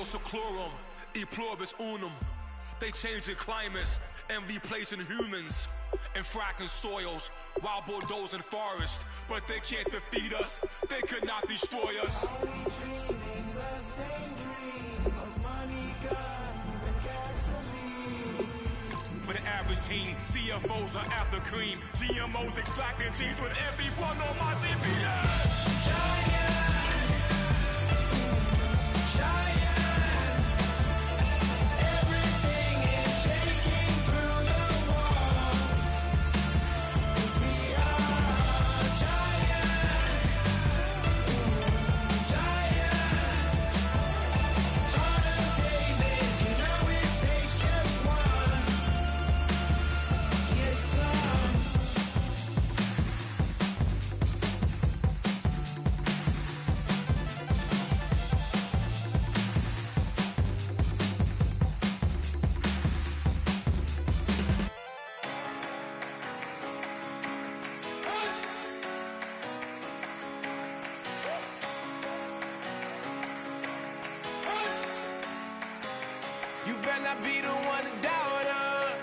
seclorum, e pluribus unum. They changing climates and replacing humans and fracking soils while bulldozing forests. But they can't defeat us, they could not destroy us. Are we dreaming the same dream of money, guns, and gasoline? For the average team, CFOs are after cream. GMOs extracting genes with everyone on my CPS. You better not be the one to doubt us,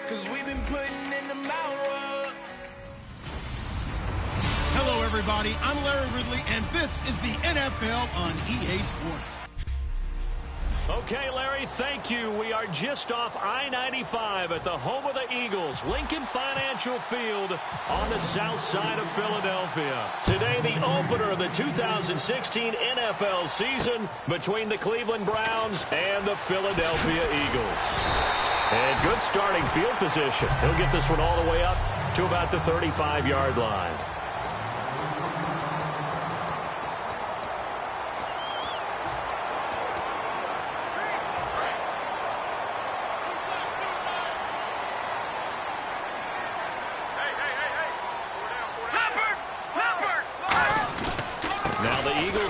'cause we've been putting in the hours. Hello, everybody. I'm Larry Ridley, and this is the NFL on EA Sports. Okay, Larry, thank you. We are just off I-95 at the home of the Eagles, Lincoln Financial Field on the south side of Philadelphia. Today, the opener of the 2016 NFL season between the Cleveland Browns and the Philadelphia Eagles. And good starting field position. He'll get this one all the way up to about the 35-yard line.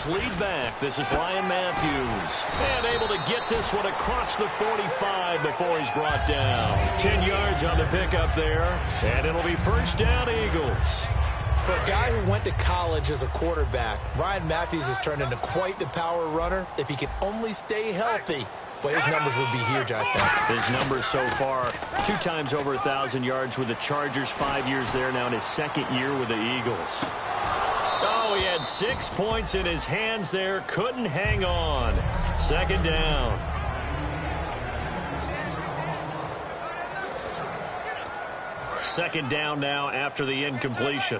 Lead back. This is Ryan Matthews. And able to get this one across the 45 before he's brought down. 10 yards on the pickup there. And it'll be first down, Eagles. For a guy who went to college as a quarterback, Ryan Matthews has turned into quite the power runner. If he can only stay healthy, but his numbers would be huge, I think. His numbers so far, 2 times over 1,000 yards with the Chargers, 5 years there now in his second year with the Eagles. Oh, he had 6 points in his hands there. Couldn't hang on. Second down. Second down now after the incompletion.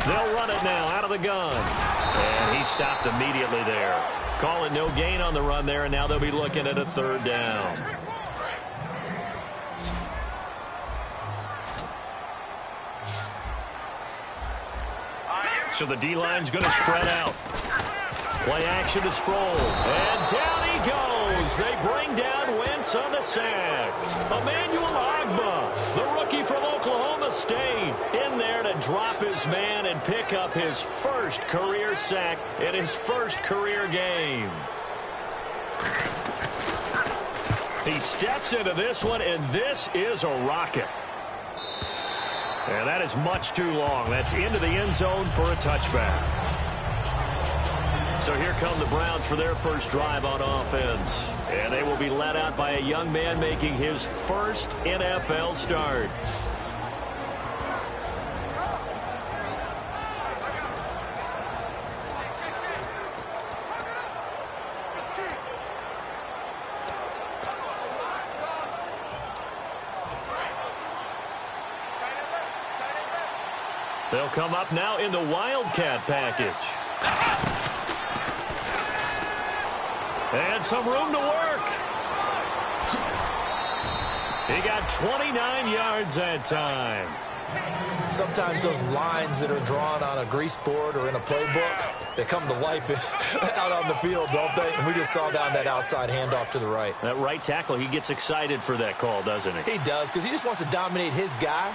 They'll run it now out of the gun. And he stopped immediately there. Calling no gain on the run there, and now they'll be looking at a third down. So the D-line's going to spread out. Play action to Sproul. And down he goes. They bring down Wentz on the sack. Emmanuel Ogbah, the rookie from Oklahoma State, in there to drop his man and pick up his first career sack in his first career game. He steps into this one, and this is a rocket. And that is much too long. That's into the end zone for a touchback. So here come the Browns for their first drive on offense. And they will be led out by a young man making his first NFL start. They'll come up now in the Wildcat package. And some room to work. He got 29 yards that time. Sometimes those lines that are drawn on a grease board or in a playbook, they come to life out on the field, don't they? And we just saw down that outside handoff to the right. That right tackle, he gets excited for that call, doesn't he? He does, because he just wants to dominate his guy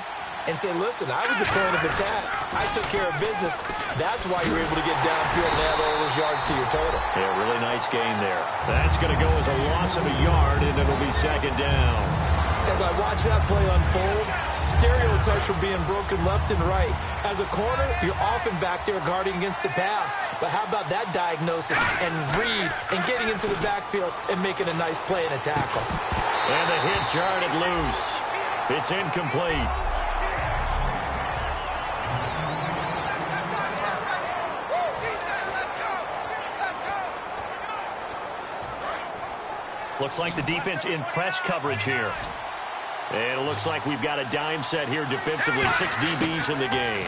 and say, listen, I was the point of attack. I took care of business. That's why you're able to get downfield and add all those yards to your total. Yeah, really nice game there. That's going to go as a loss of a yard, and it'll be second down. As I watch that play unfold, stereotypes were being broken left and right. As a corner, you're often back there guarding against the pass. But how about that diagnosis and read and getting into the backfield and making a nice play and a tackle? And the hit jarred it loose. It's incomplete. Looks like the defense in press coverage here. And it looks like we've got a dime set here defensively. 6 DBs in the game.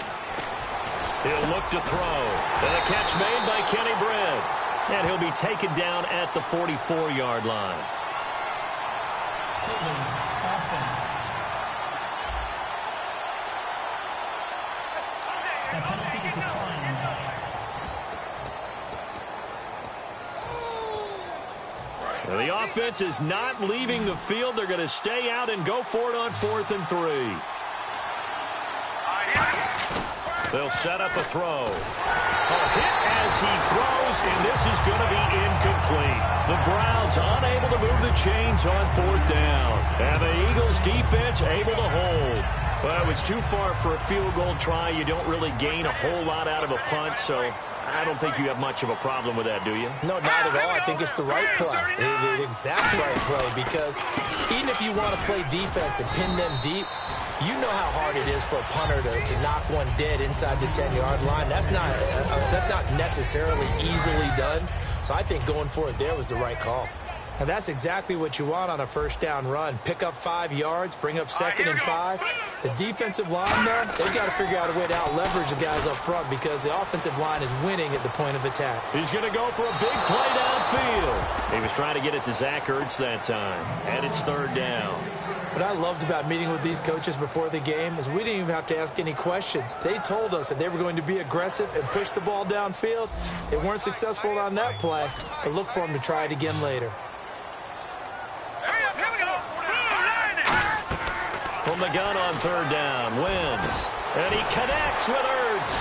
He'll look to throw. And a catch made by Kenny Britt. And he'll be taken down at the 44-yard line. Offense. That penalty is declined. Well, the offense is not leaving the field. They're going to stay out and go for it on 4th and 3. They'll set up a throw. A hit as he throws, and this is going to be incomplete. The Browns unable to move the chains on 4th down. And the Eagles defense able to hold. Well, it was too far for a field goal try. You don't really gain a whole lot out of a punt, so I don't think you have much of a problem with that, do you? No, not at all. I think it's the right play, the exact right play, because even if you want to play defense and pin them deep, you know how hard it is for a punter to knock one dead inside the 10-yard line. That's not necessarily easily done. So I think going for it there was the right call. And that's exactly what you want on a 1st down run. Pick up 5 yards, bring up 2nd and 5. The defensive line, though, they've got to figure out a way to out-leverage the guys up front because the offensive line is winning at the point of attack. He's going to go for a big play downfield. He was trying to get it to Zach Ertz that time, and it's 3rd down. What I loved about meeting with these coaches before the game is we didn't even have to ask any questions. They told us that they were going to be aggressive and push the ball downfield. They weren't successful on that play, but look for them to try it again later. From the gun on 3rd down, wins. And he connects with Ertz.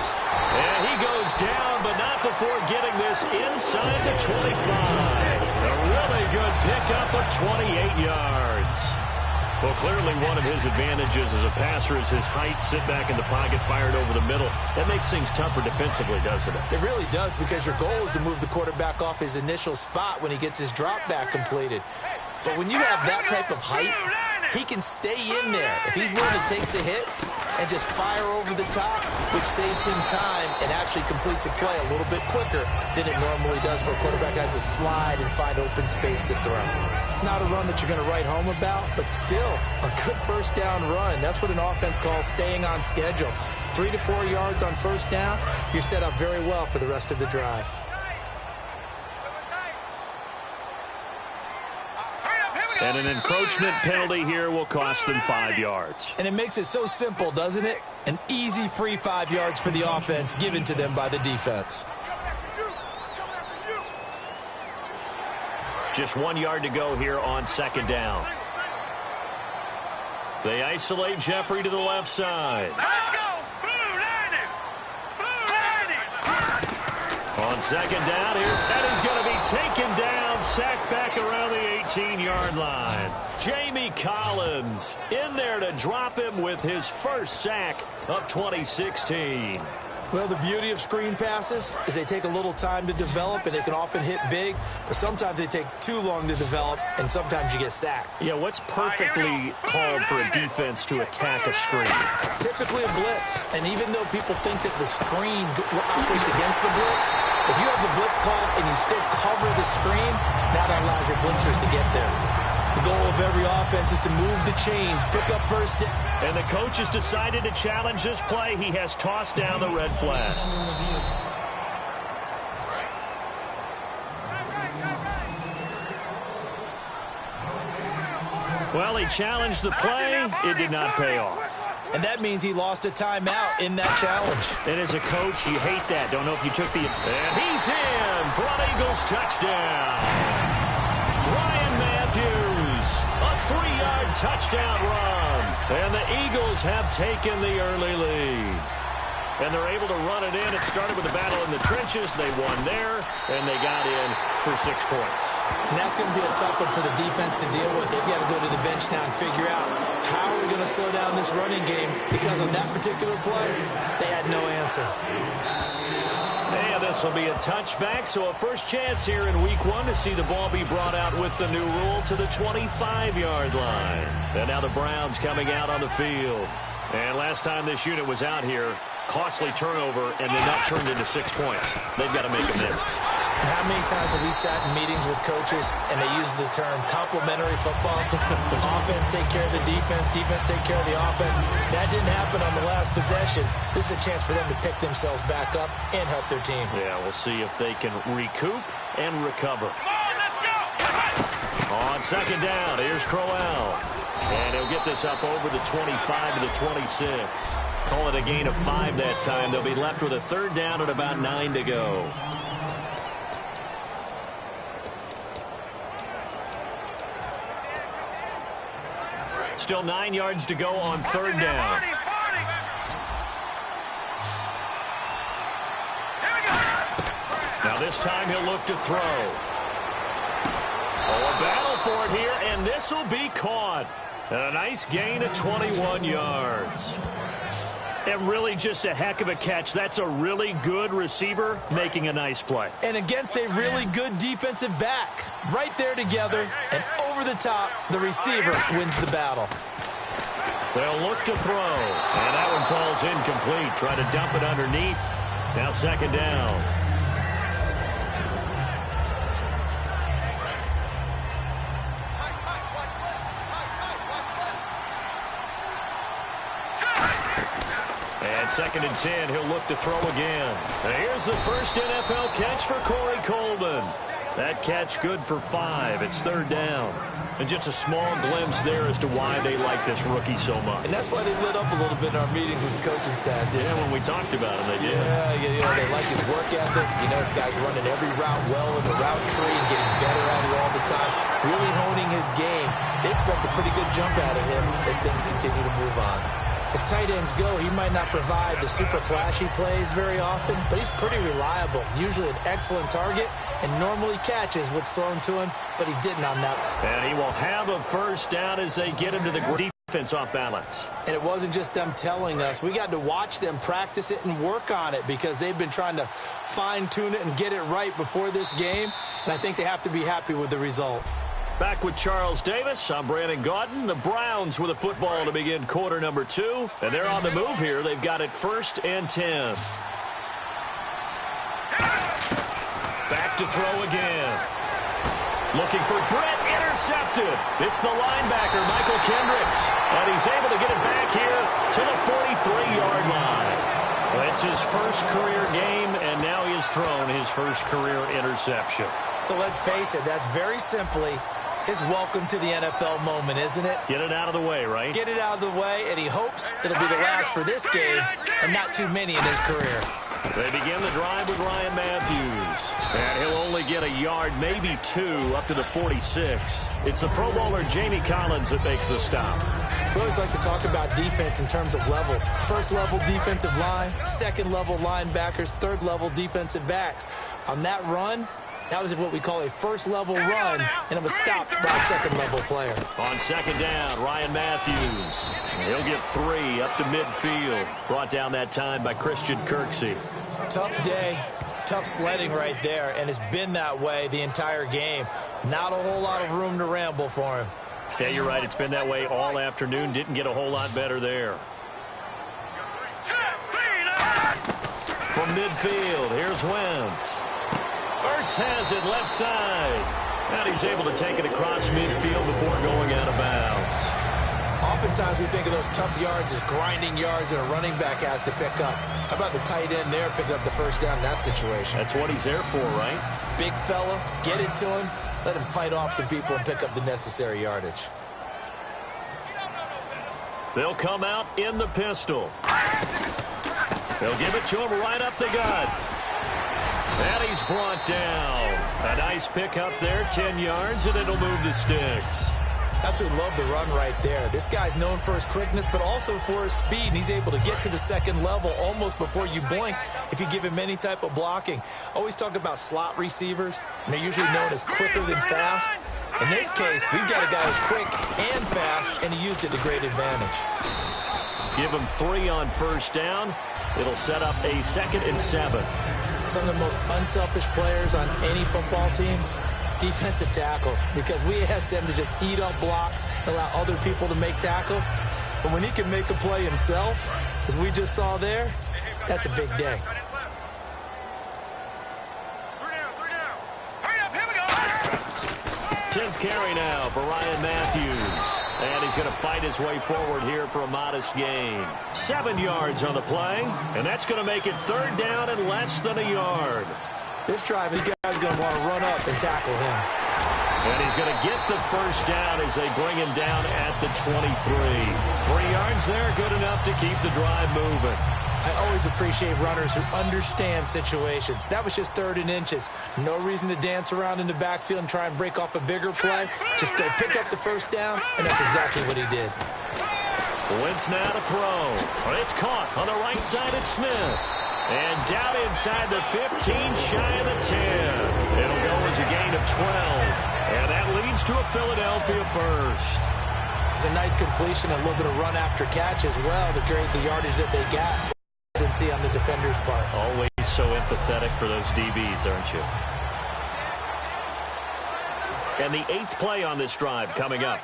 And he goes down, but not before getting this inside the 25. A really good pickup of 28 yards. Well, clearly one of his advantages as a passer is his height. Sit back in the pocket, fired over the middle. That makes things tougher defensively, doesn't it? It really does, because your goal is to move the quarterback off his initial spot when he gets his drop back completed. But when you have that type of height, he can stay in there if he's willing to take the hits and just fire over the top, which saves him time and actually completes a play a little bit quicker than it normally does for a quarterback who has to slide and find open space to throw. Not a run that you're going to write home about, but still a good 1st down run. That's what an offense calls staying on schedule. 3 to 4 yards on 1st down, you're set up very well for the rest of the drive. And an encroachment penalty here will cost them 5 yards. And it makes it so simple, doesn't it? An easy free 5 yards for the offense given to them by the defense. Just 1 yard to go here on 2nd down. They isolate Jeffrey to the left side. Let's go! On 2nd down here, and he's going to be taken down, sacked back around the 18-yard line. Jamie Collins in there to drop him with his 1st sack of 2016. Well, the beauty of screen passes is they take a little time to develop, and they can often hit big, but sometimes they take too long to develop, and sometimes you get sacked. Yeah, what's perfectly called for a defense to attack a screen? Typically a blitz, and even though people think that the screen operates against the blitz, if you have the blitz called and you still cover the screen, now that allows your blitzers to get there. The goal of every offense is to move the chains, pick up 1st down. And the coach has decided to challenge this play. He has tossed down the red flag. Well, he challenged the play. It did not pay off. And that means he lost a timeout in that challenge. And as a coach, you hate that. Don't know if you took the... And he's in for an Eagles touchdown. Ryan Matthews, a 3-yard touchdown run. And the Eagles have taken the early lead. and they're able to run it in. It started with a battle in the trenches. They won there, and they got in for 6 points. And that's going to be a tough one for the defense to deal with. They've got to go to the bench now and figure out how are we going to slow down this running game, because on that particular play, they had no answer. And this will be a touchback, so a first chance here in week 1 to see the ball be brought out with the new rule to the 25-yard line. And now the Browns coming out on the field. And last time this unit was out here, costly turnover, and then that turned into 6 points. They've got to make amends. And how many times have we sat in meetings with coaches and they use the term complementary football? Offense take care of the defense, defense take care of the offense. That didn't happen on the last possession. This is a chance for them to pick themselves back up and help their team. Yeah, we'll see if they can recoup and recover. On second down, here's Crowell. And he'll get this up over the 25 to the 26. Call it a gain of 5 that time. They'll be left with a third down and about 9 to go. Still 9 yards to go on third down. Now this time he'll look to throw. Oh, a battle for it here, and this will be caught. And a nice gain of 21 yards. And really just a heck of a catch. That's a really good receiver making a nice play. And against a really good defensive back. Right there together, and over the top, the receiver wins the battle. They'll look to throw. And that one falls incomplete. Try to dump it underneath. Now second down. And second and 10, he'll look to throw again. And here's the first NFL catch for Corey Coleman. That catch good for 5. It's third down. And just a small glimpse there as to why they like this rookie so much. And that's why they lit up a little bit in our meetings with the coaching staff. Yeah, when we talked about him, they did. Yeah, they like his work ethic. You know, this guy's running every route well in the route tree and getting better at it all the time. Really honing his game. They expect a pretty good jump out of him as things continue to move on. As tight ends go, he might not provide the super flashy plays very often, but he's pretty reliable. Usually an excellent target, and normally catches what's thrown to him, but he didn't on that. And he will have a first down as they get him to the defense off balance. And it wasn't just them telling us. We got to watch them practice it and work on it, because they've been trying to fine-tune it and get it right before this game, and I think they have to be happy with the result. Back with Charles Davis, I'm Brandon Gaudin. The Browns with a football to begin quarter number 2. And they're on the move here. They've got it 1st and 10. Back to throw again. Looking for Brett, intercepted. It's the linebacker, Michael Kendricks. And he's able to get it back here to the 43-yard line. It's his first career game, and now he has thrown his first career interception. So let's face it, that's very simply his welcome to the NFL moment, isn't it? Get it out of the way, right? Get it out of the way, and he hopes it'll be the last for this game and not too many in his career. They begin the drive with Ryan Matthews. And he'll only get a yard, maybe 2, up to the 46. It's the Pro Bowler Jamie Collins that makes the stop. We always like to talk about defense in terms of levels. First level defensive line, second level linebackers, third level defensive backs. On that run, that was what we call a first-level run, and it was stopped by a second-level player. On second down, Ryan Matthews. He'll get 3 up to midfield. Brought down that time by Christian Kirksey. Tough day, tough sledding right there, and it's been that way the entire game. Not a whole lot of room to ramble for him. Yeah, you're right. It's been that way all afternoon. Didn't get a whole lot better there. From midfield, here's Wentz. Ertz has it left side. And he's able to take it across midfield before going out of bounds. Oftentimes we think of those tough yards as grinding yards that a running back has to pick up. How about the tight end there picking up the first down in that situation? That's what he's there for, right? Big fella, get it to him, let him fight off some people and pick up the necessary yardage. They'll come out in the pistol. They'll give it to him right up the gut. And he's brought down. A nice pick up there, 10 yards, and it'll move the sticks. Absolutely love the run right there. This guy's known for his quickness, but also for his speed. And he's able to get to the second level almost before you blink if you give him any type of blocking. Always talk about slot receivers, and they're usually known as quicker than fast. In this case, we've got a guy who's quick and fast, and he used it to great advantage. Give him 3 on first down. It'll set up a 2nd and 7. Some of the most unselfish players on any football team, defensive tackles, because we ask them to just eat up blocks and allow other people to make tackles. But when he can make a play himself, as we just saw there, that's a big day. 10th carry now for Ryan Matthews. And he's going to fight his way forward here for a modest gain. 7 yards on the play, and that's going to make it 3rd down and less than a yard. This drive, this guy's going to want to run up and tackle him. And he's going to get the first down as they bring him down at the 23. 3 yards there, good enough to keep the drive moving. I always appreciate runners who understand situations. That was just 3rd and inches. No reason to dance around in the backfield and try and break off a bigger play. Just go pick up the first down, and that's exactly what he did. Wentz now to throw. It's caught on the right side at Smith. And down inside the 15, shy of the 10. It'll go as a gain of 12. And that leads to a Philadelphia first. It's a nice completion, a little bit of run after catch as well to create the yardage that they got. Didn't see on the defender's part. Always so empathetic for those DBs, aren't you? And the 8th play on this drive coming up.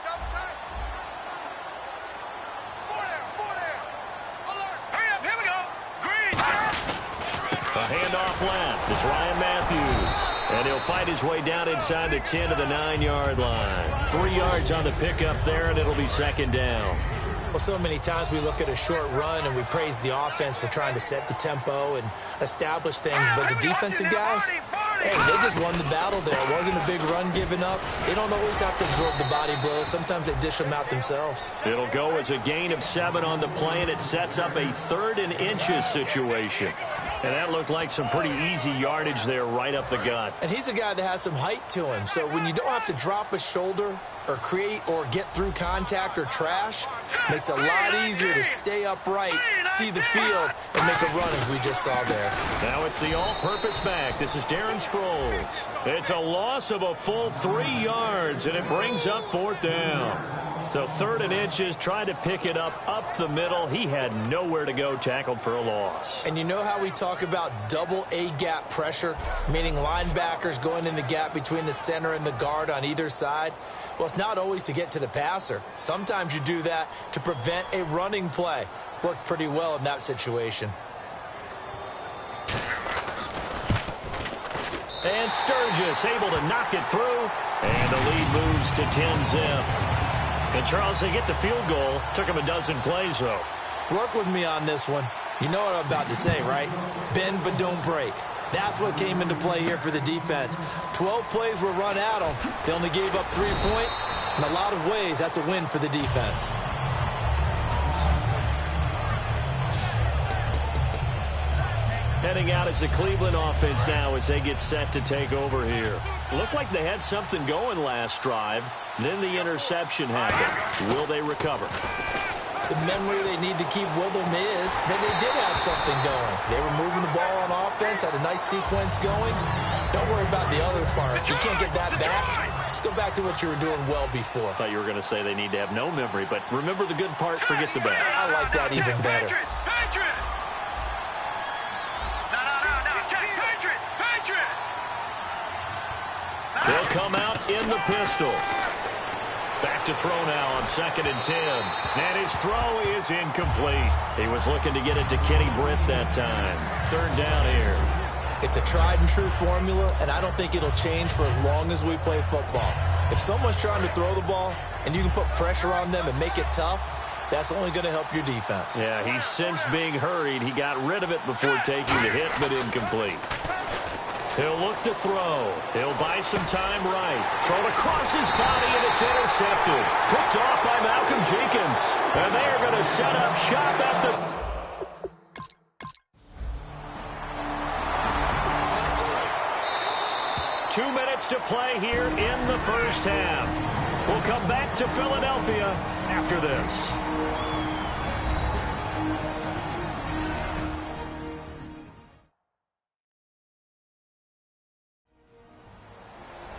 A handoff left. It's Ryan Matthews. And he'll fight his way down inside the 10 to the 9-yard line. 3 yards on the pickup there, and it'll be 2nd down. Well, so many times we look at a short run and we praise the offense for trying to set the tempo and establish things. But the defensive guys, hey, they just won the battle there. It wasn't a big run given up. They don't always have to absorb the body blows. Sometimes they dish them out themselves. It'll go as a gain of 7 on the play, and it sets up a 3rd and inches situation. And that looked like some pretty easy yardage there right up the gut. And he's a guy that has some height to him. So when you don't have to drop a shoulder or create or get through contact or trash, makes it a lot easier to stay upright, see the field, and make a run as we just saw there. Now it's the all-purpose back. This is Darren Sproles. It's a loss of a full 3 yards, and it brings up 4th down. So 3rd and inches, trying to pick it up the middle. He had nowhere to go, tackled for a loss. And you know how we talk about double A-gap pressure, meaning linebackers going in the gap between the center and the guard on either side? Well, it's not always to get to the passer. Sometimes you do that to prevent a running play. Worked pretty well in that situation. And Sturgis able to knock it through. And the lead moves to 10-zip. And, Charles, they get the field goal. Took him a dozen plays, though. Work with me on this one. You know what I'm about to say, right? Bend but don't break. That's what came into play here for the defense. 12 plays were run at them. They only gave up 3 points. In a lot of ways, that's a win for the defense. Heading out as the Cleveland offense now as they get set to take over here. Looked like they had something going last drive. Then the interception happened. Will they recover? The memory they need to keep with them is that they did have something going. They were moving the ball on offense, had a nice sequence going. Don't worry about the other part. You can't get that back. Let's go back to what you were doing well before. I thought you were going to say they need to have no memory, but remember the good parts, forget the bad. I like that even better. They'll come out in the pistol. Back to throw now on 2nd and 10. And his throw is incomplete. He was looking to get it to Kenny Britt that time. 3rd down here. It's a tried-and-true formula, and I don't think it'll change for as long as we play football. If someone's trying to throw the ball and you can put pressure on them and make it tough, that's only going to help your defense. Yeah, he's since being hurried. He got rid of it before taking the hit, but incomplete. He'll look to throw. He'll buy some time right. Thrown across his body, and it's intercepted. Picked off by Malcolm Jenkins. And they are going to set up shop at the... 2 minutes to play here in the first half. We'll come back to Philadelphia after this.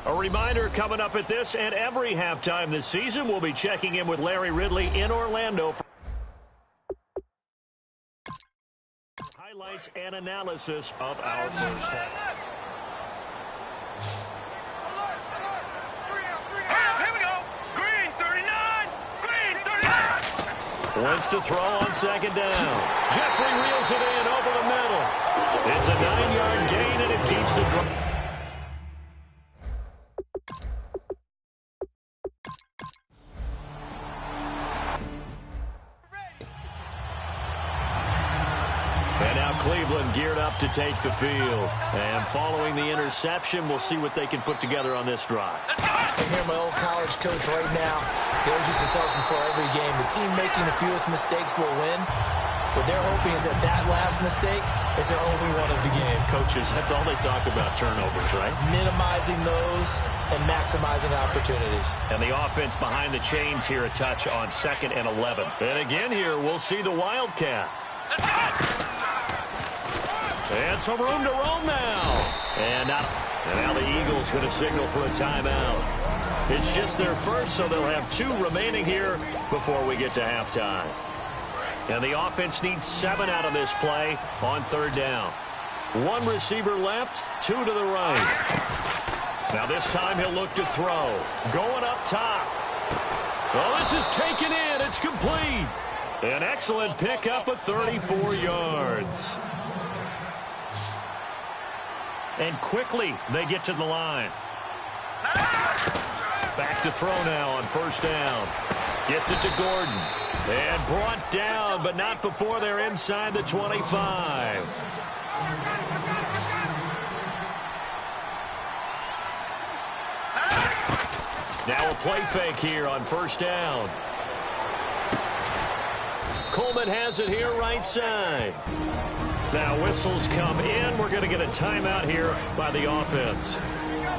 A reminder coming up at this and every halftime this season, we'll be checking in with Larry Ridley in Orlando for highlights and analysis of our first half. Here we go. Green 39. Green 39. Wentz to throw on second down. Jeffrey reels it in over the middle. It's a 9-yard gain, and it keeps it dry. And now Cleveland geared up to take the field. And following the interception, we'll see what they can put together on this drive. I hear my old college coach right now. He always used to tell us before every game, the team making the fewest mistakes will win. What they're hoping is that that last mistake is their only one of the game. Coaches, that's all they talk about, turnovers, right? Minimizing those and maximizing opportunities. And the offense behind the chains here, a touch on 2nd and 11. And again here, we'll see the Wildcat. And some room to roam now. And now the Eagles going to signal for a timeout. It's just their first, so they'll have 2 remaining here before we get to halftime. And the offense needs 7 out of this play on 3rd down. 1 receiver left, 2 to the right. Now this time he'll look to throw. Going up top. Well, this is taken in. It's complete. An excellent pickup of 34 yards. And quickly they get to the line. Back to throw now on 1st down. Gets it to Gordon. And brought down, but not before they're inside the 25. Now a play fake here on 1st down. Coleman has it here right side. Now whistles come in. We're going to get a timeout here by the offense.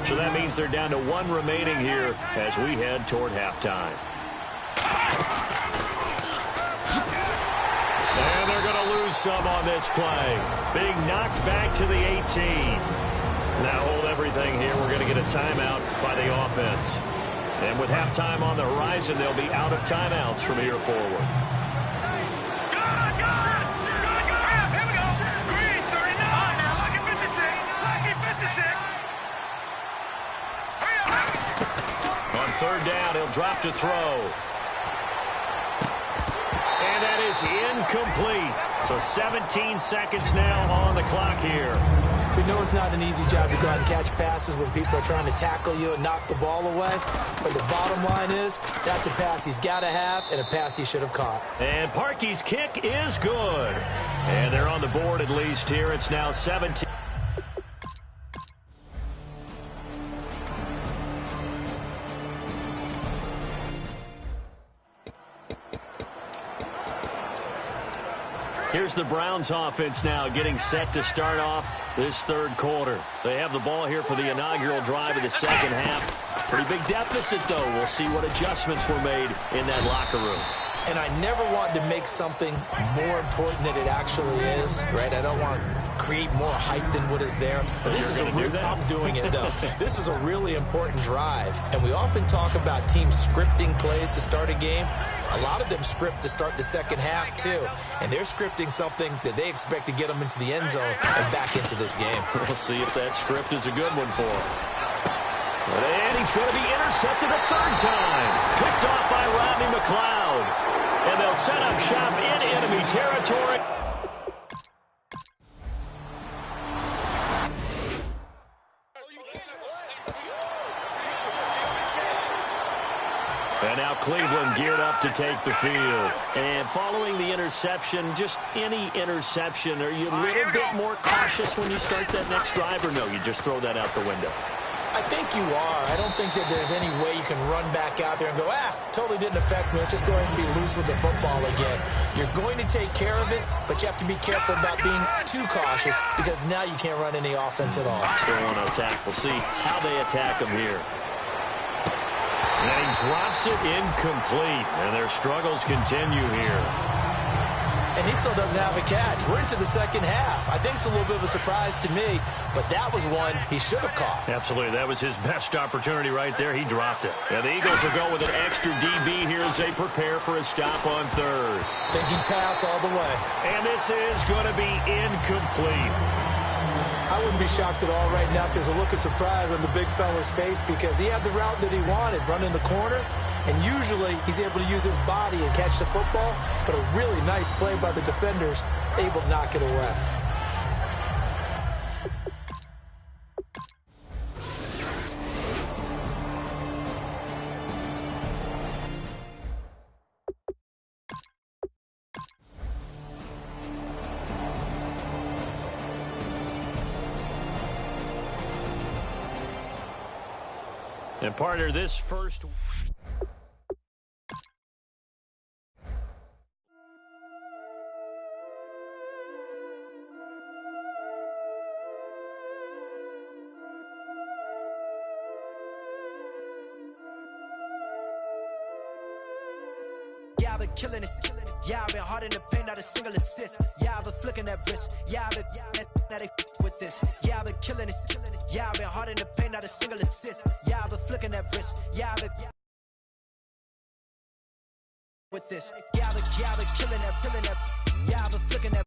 So that means they're down to 1 remaining here as we head toward halftime. And they're going to lose some on this play. Being knocked back to the 18. Now hold everything here. We're going to get a timeout by the offense. And with halftime on the horizon, they'll be out of timeouts from here forward. On 3rd down, he'll drop to throw. And that is incomplete. So 17 seconds now on the clock here. We know it's not an easy job to go out and catch passes when people are trying to tackle you and knock the ball away. But the bottom line is, that's a pass he's got to have and a pass he should have caught. And Parkey's kick is good. And they're on the board at least here. It's now 17. Here's the Browns offense now getting set to start off this 3rd quarter. They have the ball here for the inaugural drive of the 2nd half. Pretty big deficit, though. We'll see what adjustments were made in that locker room. And I never want to make something more important than it actually is, right? I don't want to create more hype than what is there. But this is I'm doing it, though. This is a really important drive. And we often talk about teams scripting plays to start a game. A lot of them script to start the 2nd half, too. And they're scripting something that they expect to get them into the end zone and back into this game. We'll see if that script is a good one for him. And he's going to be intercepted a 3rd time. Picked off by Rodney McLeod. And they'll set up shop in enemy territory. And now Cleveland geared up to take the field. And following the interception, just any interception, are you a little bit more cautious when you start that next drive, or no, you just throw that out the window? I think you are. I don't think that there's any way you can run back out there and go, totally didn't affect me. Let's just go ahead and be loose with the football again. You're going to take care of it, but you have to be careful about being too cautious because now you can't run any offense at all. They want to attack. We'll see how they attack them here. And he drops it incomplete. And their struggles continue here. And he still doesn't have a catch. We're into the second half. I think it's a little bit of a surprise to me, but that was one he should have caught. Absolutely. That was his best opportunity right there. He dropped it. And the Eagles will go with an extra DB here as they prepare for a stop on third. Thinking pass all the way. And this is going to be incomplete. I wouldn't be shocked at all right now if there's a look of surprise on the big fella's face because he had the route that he wanted, running the corner. And usually he's able to use his body and catch the football, but a really nice play by the defenders, able to knock it away. And partner, this first... Yeah, I've been killing it. Yeah, I've been hard in the paint, not a single assist. Yeah, I've been flicking that wrist. Yeah, I've been now they with this. Yeah, I've been killing it. Yeah, I've been hard in the paint, not a single assist. Yeah, I've been flicking that wrist. Yeah, I've been with this. Yeah, I've been killing that. Yeah, I've been flicking that